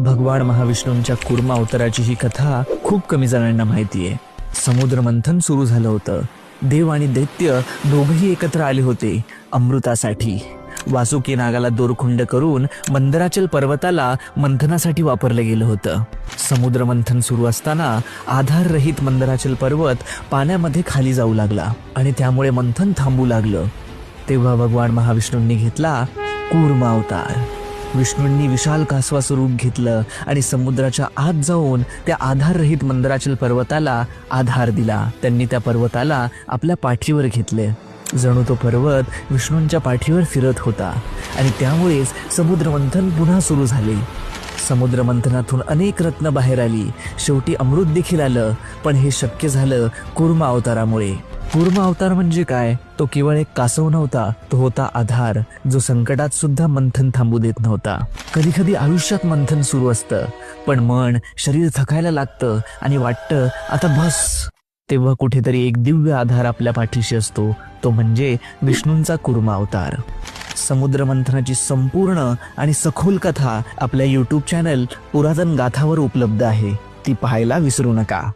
भगवान महाविष्णूंच्या कूर्म अवताराची ही कथा खूप कमी जणांना माहिती आहे। समुद्र मंथन सुरू झालं होतं। देव आणि दैत्य दोघेही एकत्र आले होते अमृतासाठी। वासुकी नागाला दोरखुंड करून मंदराचल पर्वताला मंथनासाठी वापरलं गेलं होतं। समुद्र मंथन सुरू असताना आधाररहित मंदराचल पर्वत पाण्यामध्ये खाली जाऊ लागला आणि त्यामुळे मंथन थांबू लागलं। तेव्हा भगवान महाविष्णूंनी घेतला कूर्म अवतार। विष्णूंनी विशाल कासवाचं रूप घेतलं आणि समुद्राच्या आत जाऊन त्या आधाररहित मंदराचल पर्वताला आधार दिला। त्यांनी त्या पर्वताला आपल्या पाठीवर घेतले, जणू तो पर्वत विष्णूंच्या पाठीवर फिरत होता आणि त्यामुळेच समुद्र मंथन पुन्हा सुरू झाले। समुद्र मंथनातून अनेक रत्न बाहेर आली, शेवटी अमृत देखील आलं। पण हे शक्य झालं कूर्म अवतारामुळे। कूर्म अवतार म्हणजे काय? तो केवळ एक कासव नव्हता, तो होता आधार, जो संकटात सुद्धा मंथन थांबू देत नव्हता। कधी कधी आयुष्यात मंथन सुरू असतं, पण मन शरीर थकायला लागतं आणि वाटतं आता बस। तेव्हा कुठेतरी एक दिव्य आधार आपल्या पाठीशी असतो, तो म्हणजे विष्णूंचा कूर्म अवतार। समुद्र मंथनाची संपूर्ण आणि सखोल कथा आपल्या YouTube चॅनल पुरातन गाथावर उपलब्ध आहे, ती पाहायला विसरू नका।